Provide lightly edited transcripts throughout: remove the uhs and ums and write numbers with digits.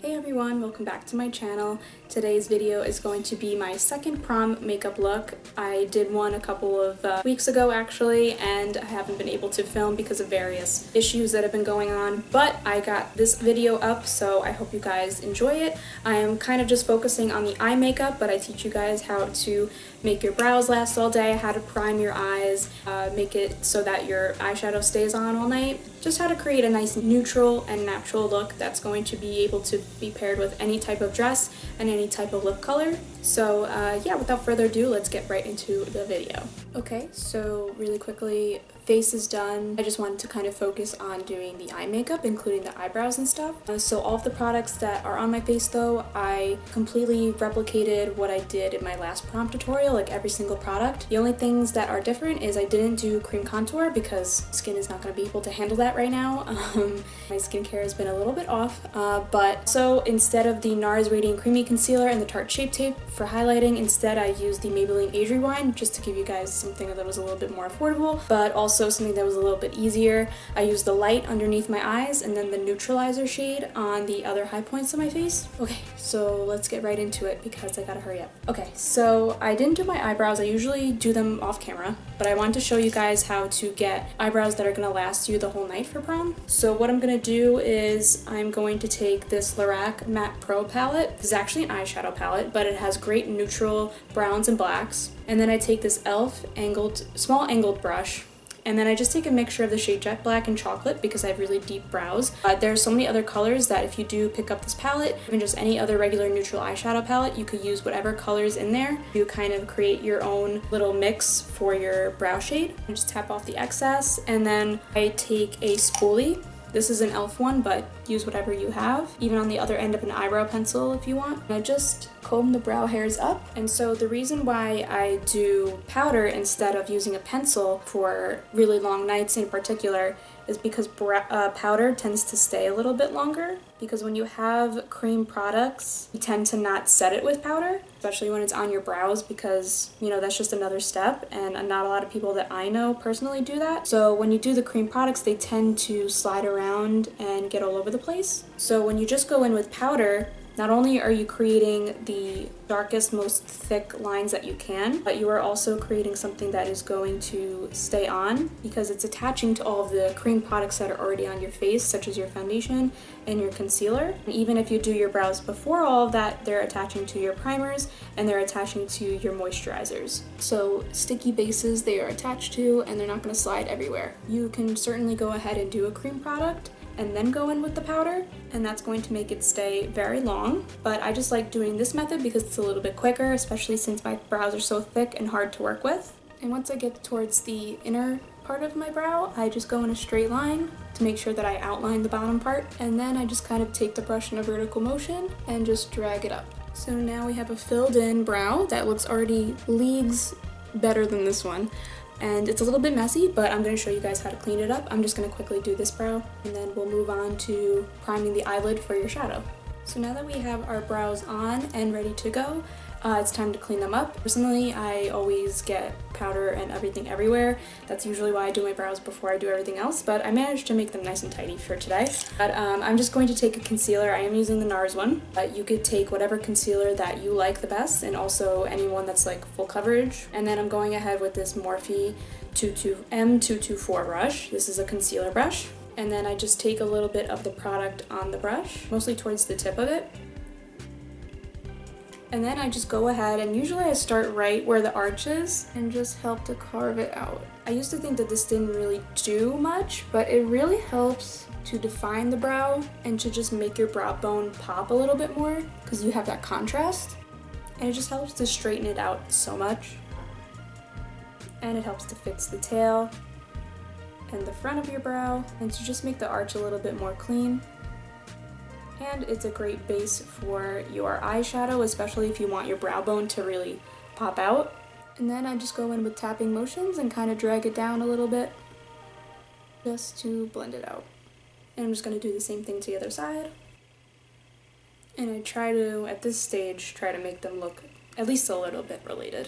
Hey everyone, welcome back to my channel. Today's video is going to be my second prom makeup look. I did one a couple of weeks ago actually, and I haven't been able to film because of various issues that have been going on, but I got this video up, so I hope you guys enjoy it. I am kind of just focusing on the eye makeup, but I teach you guys how to make your brows last all day, how to prime your eyes, make it so that your eyeshadow stays on all night, just how to create a nice neutral and natural look that's going to be able to be paired with any type of dress and any type of lip color. So yeah, without further ado, let's get right into the video. Okay, so really quickly, face is done. I just wanted to kind of focus on doing the eye makeup, including the eyebrows and stuff. So all of the products that are on my face though, I completely replicated what I did in my last prom tutorial, like every single product. The only things that are different is I didn't do cream contour because skin is not going to be able to handle that right now. My skincare has been a little bit off, but so instead of the NARS Radiant Creamy Concealer and the Tarte Shape Tape for highlighting, instead I used the Maybelline Age Rewind just to give you guys something that was a little bit more affordable, but also something that was a little bit easier. I used the light underneath my eyes and then the neutralizer shade on the other high points of my face. Okay, so let's get right into it because I gotta hurry up. Okay, so I didn't do my eyebrows. I usually do them off camera, but I wanted to show you guys how to get eyebrows that are gonna last you the whole night for prom. So what I'm gonna do is I'm going to take this Lorac Matte Pro palette. This is actually an eyeshadow palette, but it has great neutral browns and blacks. And then I take this e.l.f. small angled brush, and then I just take a mixture of the shade Jet Black and Chocolate because I have really deep brows. There are so many other colors that if you do pick up this palette, even just any other regular neutral eyeshadow palette, you could use whatever colors in there. You kind of create your own little mix for your brow shade. I just tap off the excess, and then I take a spoolie. This is an e.l.f. one, but use whatever you have, even on the other end of an eyebrow pencil if you want. And I just comb the brow hairs up. And so the reason why I do powder instead of using a pencil for really long nights in particular is because powder tends to stay a little bit longer, because when you have cream products, you tend to not set it with powder, especially when it's on your brows, because, you know, that's just another step, and not a lot of people that I know personally do that. So when you do the cream products, they tend to slide around and get all over the place. So when you just go in with powder, not only are you creating the darkest, most thick lines that you can, but you are also creating something that is going to stay on because it's attaching to all of the cream products that are already on your face, such as your foundation and your concealer. And even if you do your brows before all of that, they're attaching to your primers and they're attaching to your moisturizers. So sticky bases they are attached to, and they're not going to slide everywhere. You can certainly go ahead and do a cream product and then go in with the powder, and that's going to make it stay very long. But I just like doing this method because it's a little bit quicker, especially since my brows are so thick and hard to work with. And once I get towards the inner part of my brow, I just go in a straight line to make sure that I outline the bottom part, and then I just kind of take the brush in a vertical motion and just drag it up. So now we have a filled in brow that looks already leagues better than this one. And it's a little bit messy, but I'm going to show you guys how to clean it up. I'm just going to quickly do this brow, and then we'll move on to priming the eyelid for your shadow. So now that we have our brows on and ready to go, it's time to clean them up. Personally, I always get powder and everything everywhere. That's usually why I do my brows before I do everything else, but I managed to make them nice and tidy for today. But I'm just going to take a concealer. I am using the NARS one, but you could take whatever concealer that you like the best, and also any one that's like full coverage. And then I'm going ahead with this Morphe M224 brush. This is a concealer brush. And then I just take a little bit of the product on the brush, mostly towards the tip of it. And then I just go ahead, and usually I start right where the arch is and just help to carve it out. I used to think that this didn't really do much, but it really helps to define the brow and to just make your brow bone pop a little bit more because you have that contrast. And it just helps to straighten it out so much. And it helps to fix the tail and the front of your brow and to just make the arch a little bit more clean. And it's a great base for your eyeshadow, especially if you want your brow bone to really pop out. And then I just go in with tapping motions and kind of drag it down a little bit just to blend it out. And I'm just going to do the same thing to the other side. And I try to, at this stage, try to make them look at least a little bit related.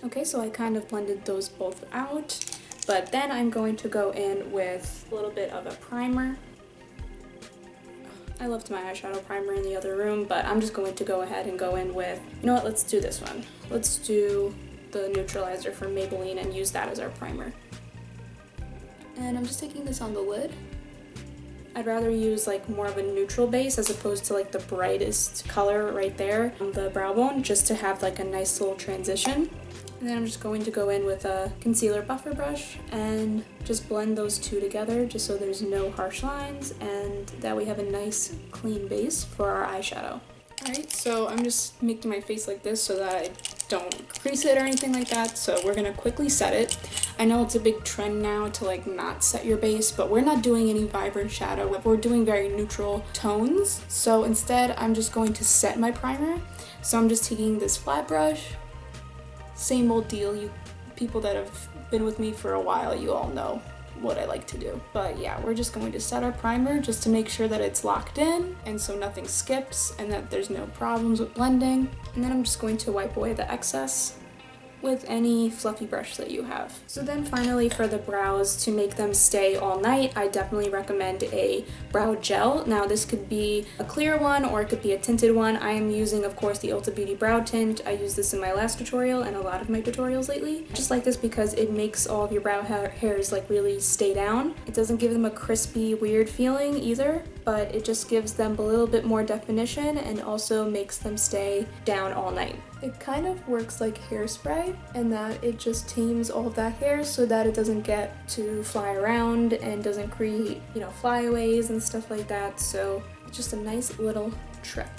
Okay, so I kind of blended those both out, but then I'm going to go in with a little bit of a primer. I left my eyeshadow primer in the other room, but I'm just going to go ahead and go in with, you know what, let's do this one. Let's do the neutralizer from Maybelline and use that as our primer. And I'm just taking this on the lid. I'd rather use like more of a neutral base as opposed to like the brightest color right there on the brow bone, just to have like a nice little transition. And then I'm just going to go in with a concealer buffer brush and just blend those two together just so there's no harsh lines and that we have a nice clean base for our eyeshadow. Alright, so I'm just making my face like this so that I don't crease it or anything like that, so we're gonna quickly set it. I know it's a big trend now to like not set your base, but we're not doing any vibrant shadow. We're doing very neutral tones, so instead I'm just going to set my primer. So I'm just taking this flat brush. Same old deal, you people that have been with me for a while, you all know what I like to do. But yeah, we're just going to set our primer just to make sure that it's locked in and so nothing skips and that there's no problems with blending. And then I'm just going to wipe away the excess with any fluffy brush that you have. So then finally for the brows, to make them stay all night, I definitely recommend a brow gel. Now this could be a clear one or it could be a tinted one. I am using, of course, the Ulta Beauty Brow Tint. I used this in my last tutorial and a lot of my tutorials lately. Just like this because it makes all of your brow hairs like really stay down. It doesn't give them a crispy, weird feeling either, but it just gives them a little bit more definition and also makes them stay down all night. It kind of works like hairspray in that it just tames all of that hair so that it doesn't get to fly around and doesn't create, you know, flyaways and stuff like that. So it's just a nice little trick.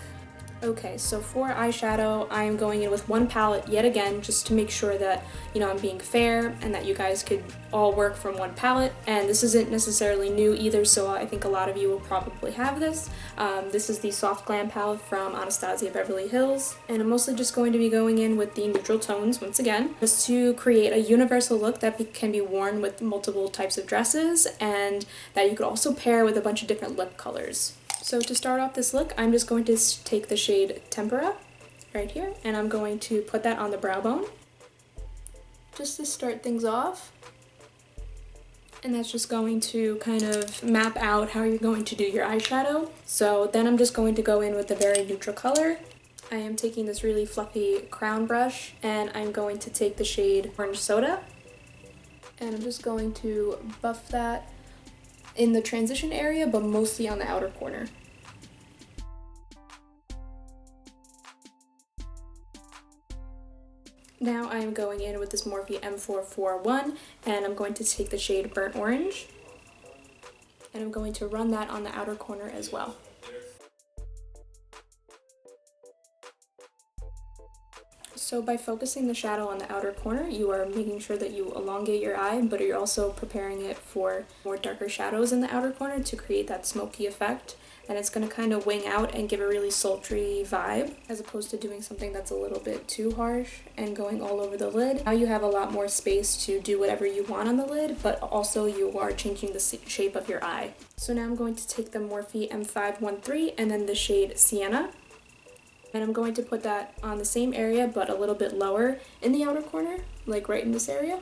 Okay, so for eyeshadow, I am going in with one palette yet again, just to make sure that, you know, I'm being fair and that you guys could all work from one palette. And this isn't necessarily new either, so I think a lot of you will probably have this. This is the Soft Glam palette from Anastasia Beverly Hills, and I'm mostly just going to be going in with the neutral tones once again, just to create a universal look that can be worn with multiple types of dresses and that you could also pair with a bunch of different lip colors. So to start off this look, I'm just going to take the shade Tempera right here, and I'm going to put that on the brow bone just to start things off. And that's just going to kind of map out how you're going to do your eyeshadow. So then I'm just going to go in with a very neutral color. I am taking this really fluffy crown brush, and I'm going to take the shade Orange Soda, and I'm just going to buff that in the transition area, but mostly on the outer corner. Now I am going in with this Morphe M441, and I'm going to take the shade Burnt Orange, and I'm going to run that on the outer corner as well. So by focusing the shadow on the outer corner, you are making sure that you elongate your eye, but you're also preparing it for more darker shadows in the outer corner to create that smoky effect. And it's going to kind of wing out and give a really sultry vibe, as opposed to doing something that's a little bit too harsh and going all over the lid. Now you have a lot more space to do whatever you want on the lid, but also you are changing the shape of your eye. So now I'm going to take the Morphe M513 and then the shade Sienna. And I'm going to put that on the same area, but a little bit lower in the outer corner, like right in this area.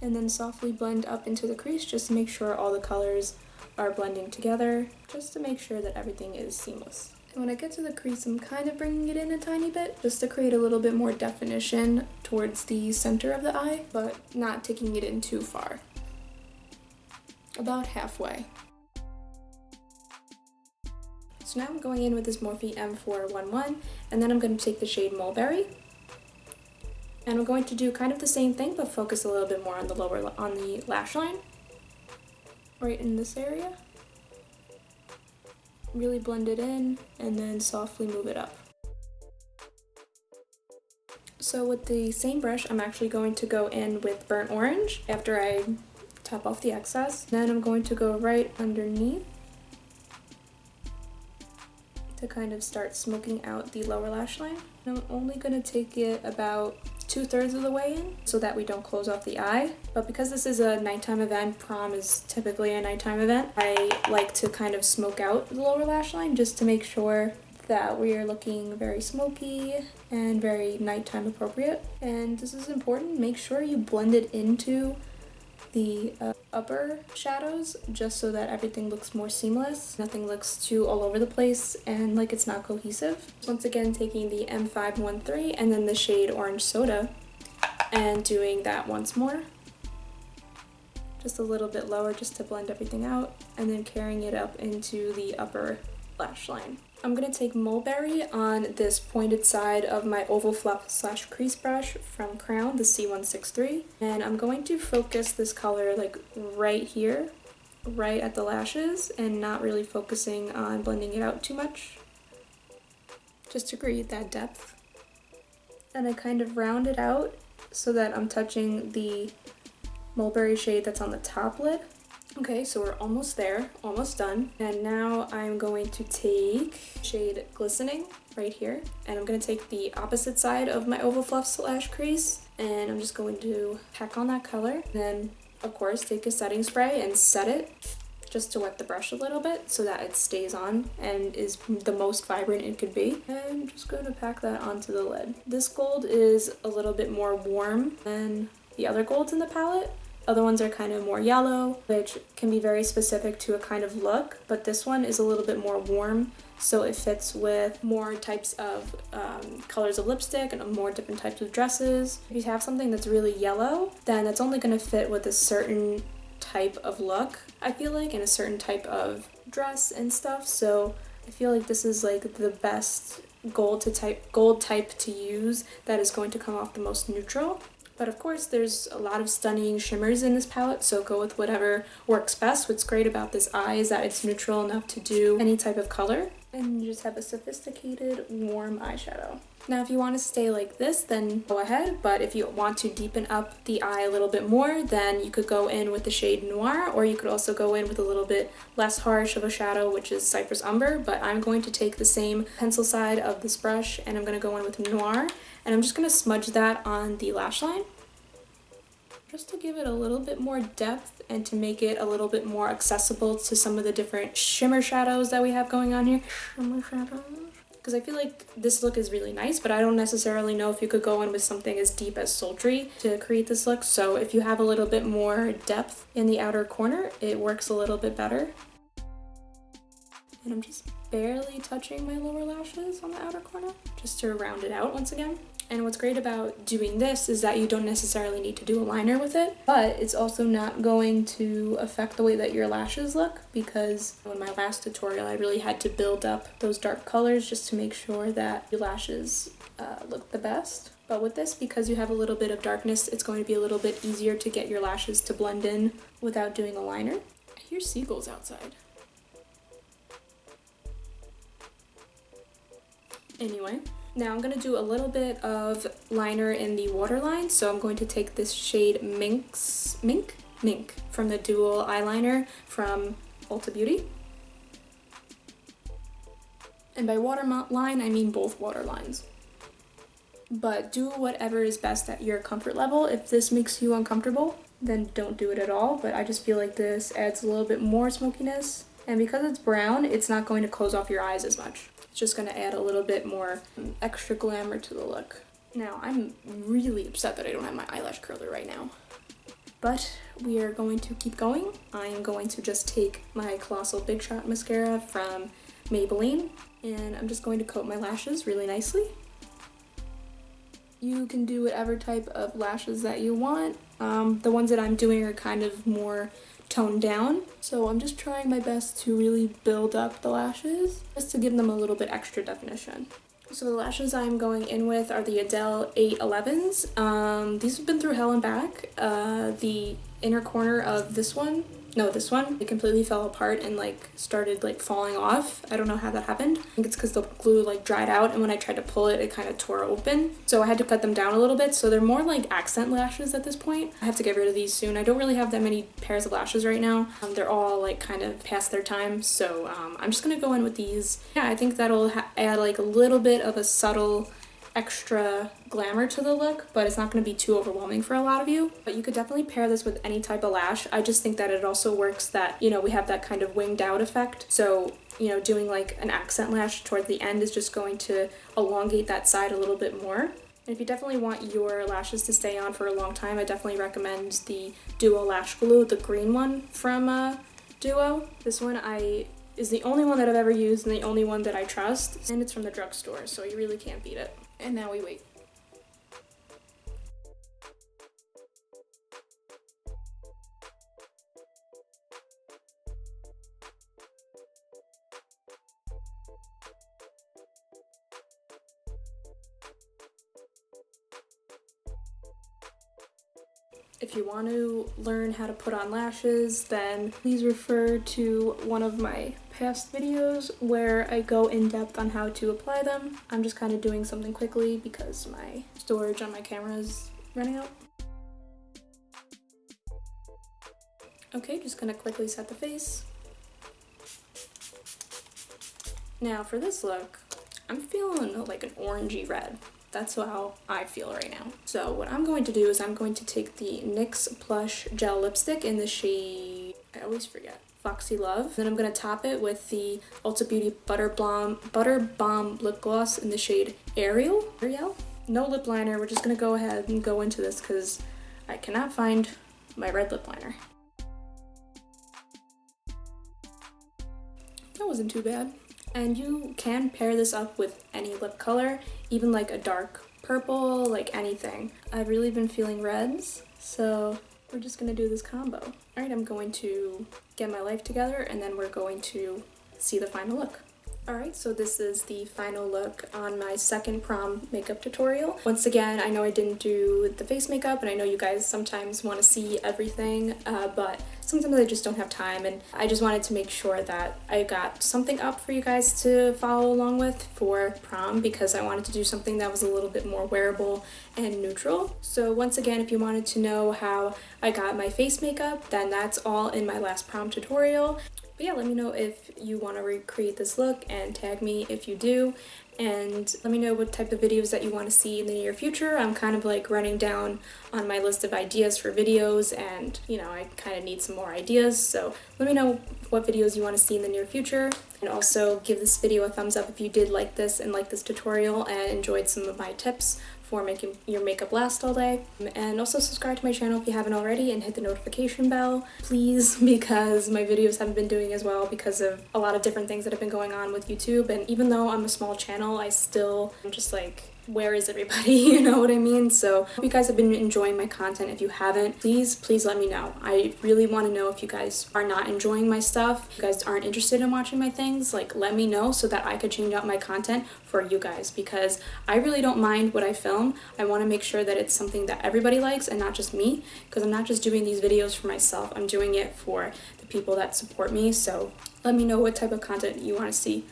And then softly blend up into the crease just to make sure all the colors are blending together, just to make sure that everything is seamless. And when I get to the crease, I'm kind of bringing it in a tiny bit, just to create a little bit more definition towards the center of the eye, but not taking it in too far. About halfway. So now I'm going in with this Morphe M411, and then I'm going to take the shade Mulberry. And I'm going to do kind of the same thing, but focus a little bit more on the lash line. Right in this area. Really blend it in, and then softly move it up. So with the same brush, I'm actually going to go in with Burnt Orange after I top off the excess. Then I'm going to go right underneath to kind of start smoking out the lower lash line. And I'm only going to take it about 2/3 of the way in so that we don't close off the eye. But because this is a nighttime event, prom is typically a nighttime event, I like to kind of smoke out the lower lash line just to make sure that we are looking very smoky and very nighttime appropriate. And this is important, make sure you blend it into the upper shadows just so that everything looks more seamless. Nothing looks too all over the place and like it's not cohesive. Once again, taking the M513 and then the shade Orange Soda and doing that once more. Just a little bit lower just to blend everything out, and then carrying it up into the upper lash line. I'm going to take Mulberry on this pointed side of my oval fluff / crease brush from Crown, the C163, and I'm going to focus this color like right here, right at the lashes, and not really focusing on blending it out too much, just to create that depth. And I kind of round it out so that I'm touching the Mulberry shade that's on the top lid. Okay, so we're almost there, almost done. And now I'm going to take shade Glistening right here, and I'm going to take the opposite side of my oval fluff / crease, and I'm just going to pack on that color. Then, of course, take a setting spray and set it just to wet the brush a little bit so that it stays on and is the most vibrant it could be. And I'm just going to pack that onto the lid. This gold is a little bit more warm than the other golds in the palette. Other ones are kind of more yellow, which can be very specific to a kind of look, but this one is a little bit more warm, so it fits with more types of colors of lipstick and more different types of dresses. If you have something that's really yellow, then that's only going to fit with a certain type of look, I feel like, and a certain type of dress and stuff, so I feel like this is like the best gold type to use that is going to come off the most neutral. But of course, there's a lot of stunning shimmers in this palette, so go with whatever works best. What's great about this eye is that it's neutral enough to do any type of color, and you just have a sophisticated, warm eyeshadow. Now, if you want to stay like this, then go ahead, but if you want to deepen up the eye a little bit more, then you could go in with the shade Noir, or you could also go in with a little bit less harsh of a shadow, which is Cypress Umber, but I'm going to take the same pencil side of this brush, and I'm going to go in with Noir, and I'm just going to smudge that on the lash line, just to give it a little bit more depth and to make it a little bit more accessible to some of the different shimmer shadows that we have going on here. Shimmer shadows? Because I feel like this look is really nice, but I don't necessarily know if you could go in with something as deep as Sultry to create this look. So if you have a little bit more depth in the outer corner, it works a little bit better. And I'm just barely touching my lower lashes on the outer corner, just to round it out once again. And what's great about doing this is that you don't necessarily need to do a liner with it, but it's also not going to affect the way that your lashes look, because in my last tutorial I really had to build up those dark colors just to make sure that your lashes look the best. But with this, because you have a little bit of darkness, it's going to be a little bit easier to get your lashes to blend in without doing a liner. I hear seagulls outside. Anyway. Now I'm going to do a little bit of liner in the waterline, so I'm going to take this shade MINK from the Dual Eyeliner from Ulta Beauty. And by waterline, I mean both waterlines. But do whatever is best at your comfort level. If this makes you uncomfortable, then don't do it at all, but I just feel like this adds a little bit more smokiness. And because it's brown, it's not going to close off your eyes as much. It's just going to add a little bit more extra glamour to the look. Now, I'm really upset that I don't have my eyelash curler right now. But we are going to keep going. I'm going to just take my Colossal Big Shot mascara from Maybelline, and I'm just going to coat my lashes really nicely. You can do whatever type of lashes that you want. The ones that I'm doing are kind of more toned down, so I'm just trying my best to really build up the lashes just to give them a little bit extra definition. So the lashes I'm going in with are the ARDELL 811s. These have been through hell and back. The inner corner of this one, it completely fell apart and like started like falling off. I don't know how that happened. I think it's because the glue like dried out, and when I tried to pull it, it kind of tore open. So I had to cut them down a little bit. So they're more like accent lashes at this point. I have to get rid of these soon. I don't really have that many pairs of lashes right now. They're all like kind of past their time. So I'm just gonna go in with these. Yeah, I think that'll add like a little bit of a subtle extra glamour to the look, but it's not going to be too overwhelming for a lot of you. But you could definitely pair this with any type of lash. I just think that it also works that, you know, we have that kind of winged out effect. So, you know, doing like an accent lash towards the end is just going to elongate that side a little bit more. And if you definitely want your lashes to stay on for a long time, I definitely recommend the Duo Lash Glue, the green one from Duo. This one is the only one that I've ever used and the only one that I trust. And it's from the drugstore, so you really can't beat it. And now we wait. If you want to learn how to put on lashes, then please refer to one of my past videos where I go in depth on how to apply them. I'm just kind of doing something quickly because my storage on my camera is running out. Okay, just gonna quickly set the face. Now for this look, I'm feeling like an orangey red. That's how I feel right now. So what I'm going to do is I'm going to take the NYX Plush Gel Lipstick in the shade, I always forget, Foxy Love. Then I'm going to top it with the Ulta Beauty Butter Balm Lip Gloss in the shade ARIEL. No lip liner, we're just going to go ahead and go into this because I cannot find my red lip liner. That wasn't too bad. And you can pair this up with any lip color, even like a dark purple, like anything. I've really been feeling reds, so we're just gonna do this combo. All right, I'm going to get my life together and then we're going to see the final look. Alright, so this is the final look on my second prom makeup tutorial. Once again, I know I didn't do the face makeup, and I know you guys sometimes want to see everything, but sometimes I just don't have time, and I just wanted to make sure that I got something up for you guys to follow along with for prom, because I wanted to do something that was a little bit more wearable and neutral. So once again, if you wanted to know how I got my face makeup, then that's all in my last prom tutorial. But yeah, let me know if you want to recreate this look and tag me if you do, and let me know what type of videos that you want to see in the near future. I'm kind of like running down on my list of ideas for videos, and you know, I kind of need some more ideas, so let me know what videos you want to see in the near future. And also give this video a thumbs up if you did like this and like this tutorial and enjoyed some of my tips for making your makeup last all day. And also subscribe to my channel if you haven't already, and hit the notification bell, please, because my videos haven't been doing as well because of a lot of different things that have been going on with YouTube. And even though I'm a small channel, I'm just like, where is everybody? You know what I mean? So hope you guys have been enjoying my content. If you haven't, please let me know. I really want to know if you guys are not enjoying my stuff, if you guys aren't interested in watching my things, like let me know so that I could change out my content for you guys, because I really don't mind what I film. I want to make sure that it's something that everybody likes and not just me, because I'm not just doing these videos for myself, I'm doing it for the people that support me. So let me know what type of content you want to see,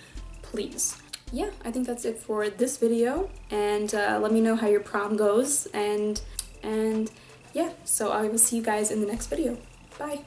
please. Yeah, I think that's it for this video, and let me know how your prom goes, and yeah, so I will see you guys in the next video. Bye!